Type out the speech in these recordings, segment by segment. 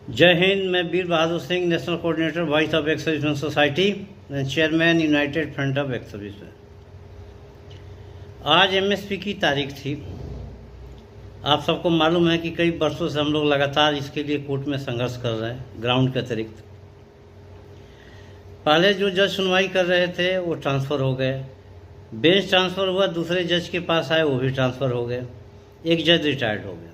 जय हिंद। मैं Veer Bahadur Singh, national coordinator Voice of Ex Serviceman Society and chairman United Front of Ex Serviceman. आज MSP की तारीख थी। आप सबको मालूम है कि कई वर्षों से हम लोग लगातार इसके लिए कोर्ट में संघर्ष कर रहे हैं, ग्राउंड के अतिरिक्त। पहले जो जज सुनवाई कर रहे थे वो ट्रांसफ़र हो गए, बेंच ट्रांसफ़र हुआ, दूसरे जज के पास आए वो भी ट्रांसफ़र हो गए, एक जज रिटायर्ड हो गए।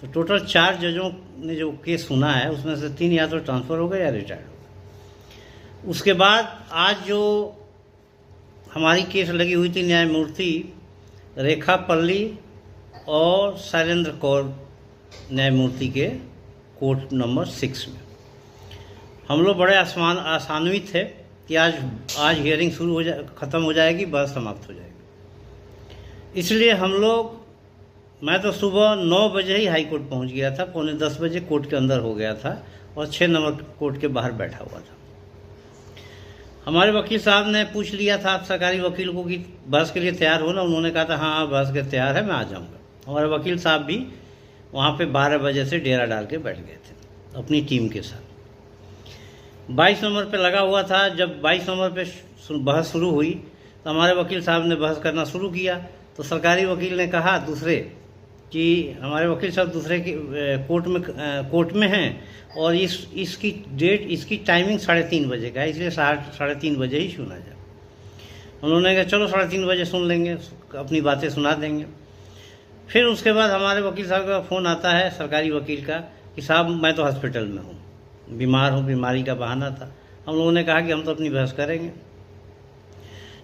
तो टोटल 4 जजों ने जो केस सुना है उसमें से 3 या तो ट्रांसफ़र हो गए या रिटायर्ड हो गए। उसके बाद आज जो हमारी केस लगी हुई थी न्यायमूर्ति रेखा पल्ली और शैलेंद्र कौर न्यायमूर्ति के कोर्ट नंबर 6 में, हम लोग बड़े आसान्वित थे कि आज हियरिंग शुरू हो ख़त्म हो जाएगी, बहस समाप्त हो जाएगी। इसलिए हम लोग, मैं तो सुबह 9 बजे ही हाई कोर्ट पहुंच गया था, 9:45 बजे कोर्ट के अंदर हो गया था और 6 नंबर कोर्ट के बाहर बैठा हुआ था। हमारे वकील साहब ने पूछ लिया था सरकारी वकील को कि बहस के लिए तैयार हो ना। उन्होंने कहा था हाँ बहस के तैयार है, मैं आ जाऊँगा। हमारे वकील साहब भी वहाँ पे 12 बजे से डेरा डाल के बैठ गए थे अपनी टीम के साथ। 22 नंबर पे लगा हुआ था। जब 22 नंबर पे बहस शुरू हुई तो हमारे वकील साहब ने बहस करना शुरू किया। तो सरकारी वकील ने कहा दूसरे कि हमारे वकील साहब दूसरे की कोर्ट में हैं और इसकी डेट, इसकी टाइमिंग 3:30 बजे का है, इसलिए 3:30 बजे ही सुना जाए। उन्होंने कहा चलो 3:30 बजे सुन लेंगे, अपनी बातें सुना देंगे। फिर उसके बाद हमारे वकील साहब का फ़ोन आता है सरकारी वकील का कि साहब मैं तो हॉस्पिटल में हूँ, बीमार हूँ, बीमारी का बहाना था। हम लोगों ने कहा कि हम तो अपनी बहस करेंगे।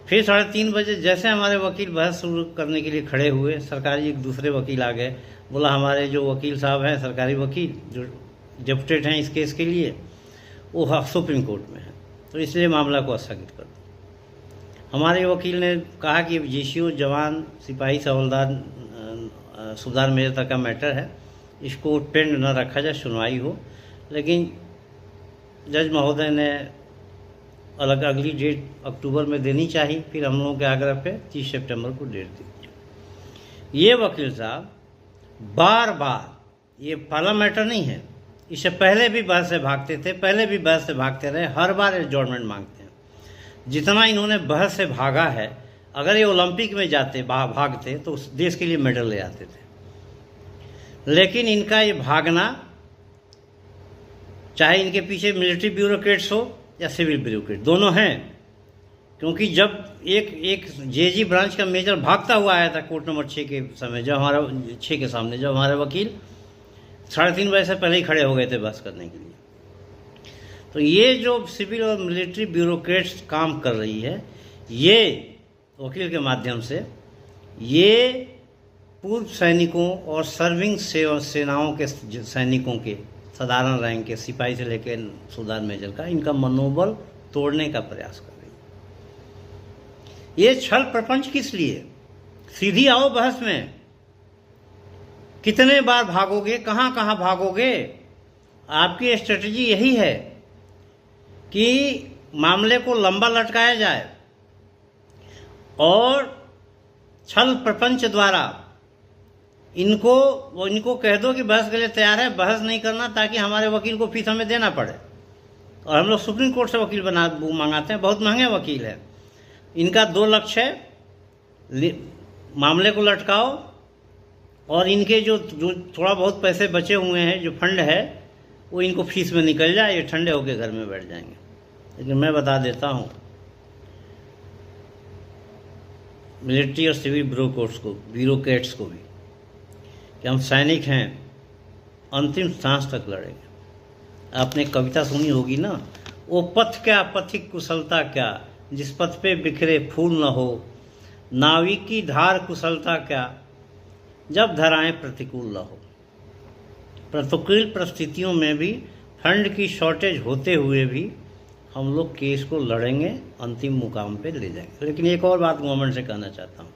फिर 3:30 बजे जैसे हमारे वकील बहस शुरू करने के लिए खड़े हुए, सरकारी एक दूसरे वकील आ गए, बोला हमारे जो वकील साहब हैं, सरकारी वकील जो डेपुटेड हैं इस केस के लिए, वो सुप्रीम कोर्ट में है, तो इसलिए मामला को स्थगित कर दो। हमारे वकील ने कहा कि जीसीओ, जवान, सिपाही, हवलदार, सुधार मेजर तक का मैटर है, इसको पेंड न रखा जाए, सुनवाई हो। लेकिन जज महोदय ने अगली डेट अक्टूबर में देनी चाहिए। फिर हम लोगों के आग्रह पे 30 सितंबर को डेट दी। ये वकील साहब बार बार, ये पहला मैटर नहीं है, इससे पहले भी बहस से भागते थे, पहले भी बहस से भागते रहे, हर बार एडजॉर्नमेंट मांगते हैं। जितना इन्होंने बहस से भागा है, अगर ये ओलंपिक में जाते भागते तो उस देश के लिए मेडल ले आते थे। लेकिन इनका ये भागना, चाहे इनके पीछे मिलिट्री ब्यूरोक्रेट्स हो या सिविल ब्यूरोक्रेट, दोनों हैं। क्योंकि जब एक जेजी ब्रांच का मेजर भागता हुआ आया था कोर्ट नंबर 6 के समय, जब हमारा 6 के सामने, जब हमारे वकील 3:30 बजे से पहले ही खड़े हो गए थे बहस करने के लिए। तो ये जो सिविल और मिलिट्री ब्यूरोक्रेट्स काम कर रही है, ये वकील के माध्यम से ये पूर्व सैनिकों और सर्विंग सेनाओं के सैनिकों के, साधारण रैंक के, सिपाही से लेकर सुधार मेजर का, इनका मनोबल तोड़ने का प्रयास कर रही है। ये छल प्रपंच किस लिए? सीधी आओ बहस में। कितने बार भागोगे, कहां कहां भागोगे? आपकी स्ट्रेटजी यही है कि मामले को लंबा लटकाया जाए और छल प्रपंच द्वारा इनको कह दो कि बहस के लिए तैयार है, बहस नहीं करना, ताकि हमारे वकील को फीस हमें देना पड़े। और हम लोग सुप्रीम कोर्ट से वकील मंगाते हैं, बहुत महंगे वकील हैं। इनका 2 लक्ष्य है, मामले को लटकाओ और इनके जो थोड़ा बहुत पैसे बचे हुए हैं, जो फंड है, वो इनको फीस में निकल जाए, ये ठंडे होकर घर में बैठ जाएंगे। लेकिन मैं बता देता हूँ मिलिट्री और सिविल ब्यूरोक्रेट्स को भी कि हम सैनिक हैं, अंतिम सांस तक लड़ेंगे। आपने कविता सुनी होगी ना, वो पथ क्या पथिक कुशलता क्या, जिस पथ पे बिखरे फूल न हो, नाविक की धार कुशलता क्या, जब धराएं प्रतिकूल न हो। प्रतिकूल परिस्थितियों में भी, फंड की शॉर्टेज होते हुए भी हम लोग केस को लड़ेंगे, अंतिम मुकाम पे ले जाएंगे। लेकिन एक और बात गवर्नमेंट से कहना चाहता हूँ,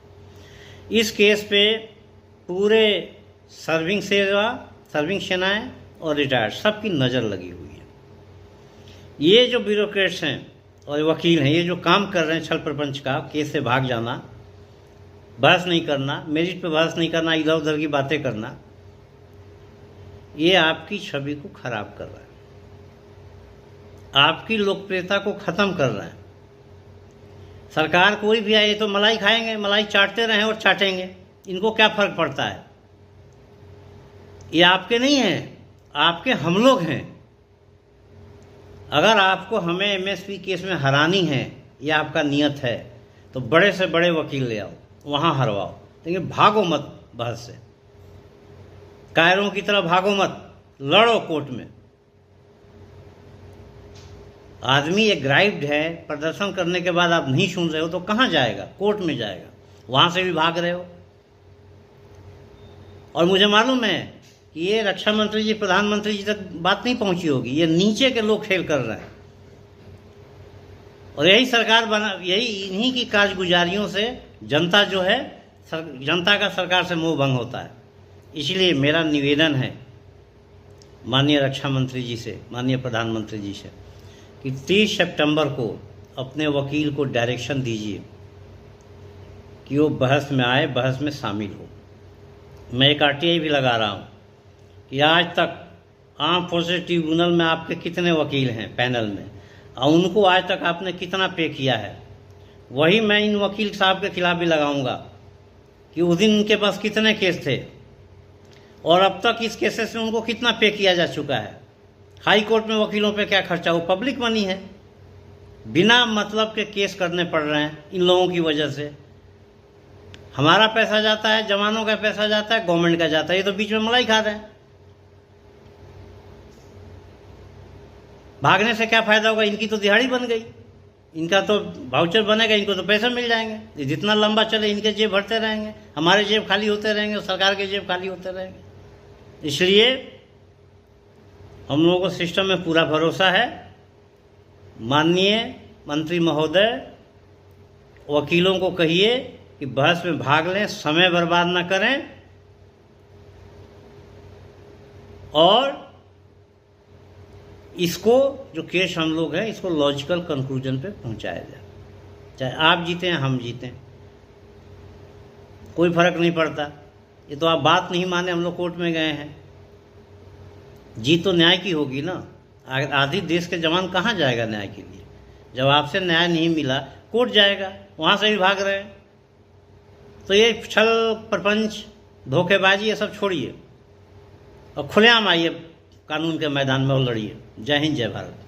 इस केस पे पूरे सर्विंग सेनाएं और रिटायर्ड सबकी नज़र लगी हुई है। ये जो ब्यूरोक्रेट्स हैं और वकील हैं, ये जो काम कर रहे हैं छल प्रपंच का, केस से भाग जाना, बहस नहीं करना, मेरिट पे बहस नहीं करना, इधर उधर की बातें करना, ये आपकी छवि को खराब कर रहा है। आपकी लोकप्रियता को ख़त्म कर रहे हैं। सरकार कोई भी आए, ये तो मलाई खाएंगे, मलाई चाटते रहें और चाटेंगे, इनको क्या फ़र्क पड़ता है। ये आपके नहीं हैं, आपके हम लोग हैं। अगर आपको हमें एमएसपी केस में हरानी है, ये आपका नियत है, तो बड़े से बड़े वकील ले आओ, वहाँ हरवाओ, लेकिन भागो मत बहस से। कायरों की तरह भागो मत, लड़ो कोर्ट में। आदमी एग्राइव्ड है, प्रदर्शन करने के बाद आप नहीं सुन रहे हो तो कहाँ जाएगा? कोर्ट में जाएगा। वहाँ से भी भाग रहे हो। और मुझे मालूम है कि ये रक्षा मंत्री जी, प्रधानमंत्री जी तक बात नहीं पहुँची होगी। ये नीचे के लोग खेल कर रहे हैं, और यही सरकार बना, यही इन्हीं की कारगुजारियों से जनता जो है, जनता का सरकार से मोह भंग होता है। इसलिए मेरा निवेदन है माननीय रक्षा मंत्री जी से, माननीय प्रधानमंत्री जी से, कि 30 सितंबर को अपने वकील को डायरेक्शन दीजिए कि वो बहस में आए, बहस में शामिल हो। मैं एक आरटीआई भी लगा रहा हूँ कि आज तक आर्म फोर्सेस ट्रिब्यूनल में आपके कितने वकील हैं पैनल में, और उनको आज तक आपने कितना पे किया है। वही मैं इन वकील साहब के खिलाफ भी लगाऊंगा कि उस दिन उनके पास कितने केस थे और अब तक इस केसेस में उनको कितना पे किया जा चुका है। हाई कोर्ट में वकीलों पे क्या खर्चा, वो पब्लिक मनी है। बिना मतलब के केस करने पड़ रहे हैं इन लोगों की वजह से। हमारा पैसा जाता है, जवानों का पैसा जाता है, गवर्नमेंट का जाता है, ये तो बीच में मलाई खा रहे हैं। भागने से क्या फायदा होगा? इनकी तो दिहाड़ी बन गई, इनका तो वाउचर बनेगा, इनको तो पैसे मिल जाएंगे। ये जितना लंबा चले इनके जेब भरते रहेंगे, हमारे जेब खाली होते रहेंगे और सरकार के जेब खाली होते रहेंगे। इसलिए हम लोगों को सिस्टम में पूरा भरोसा है। माननीय मंत्री महोदय, वकीलों को कहिए कि बहस में भाग लें, समय बर्बाद न करें और इसको, जो केस हम लोग हैं, इसको लॉजिकल कंक्लूजन पे पहुंचाया जाए। चाहे आप जीतें या हम जीतें, कोई फर्क नहीं पड़ता। ये तो आप बात नहीं माने, हम लोग कोर्ट में गए हैं, जीत तो न्याय की होगी ना। आधी देश के जवान कहाँ जाएगा न्याय के लिए? जब आपसे न्याय नहीं मिला, कोर्ट जाएगा, वहाँ से भी भाग रहे हैं। तो ये छल, प्रपंच, धोखेबाजी, ये सब छोड़िए और खुलेआम आइए कानून के मैदान में और लड़िए। जय हिंद, जय भारत।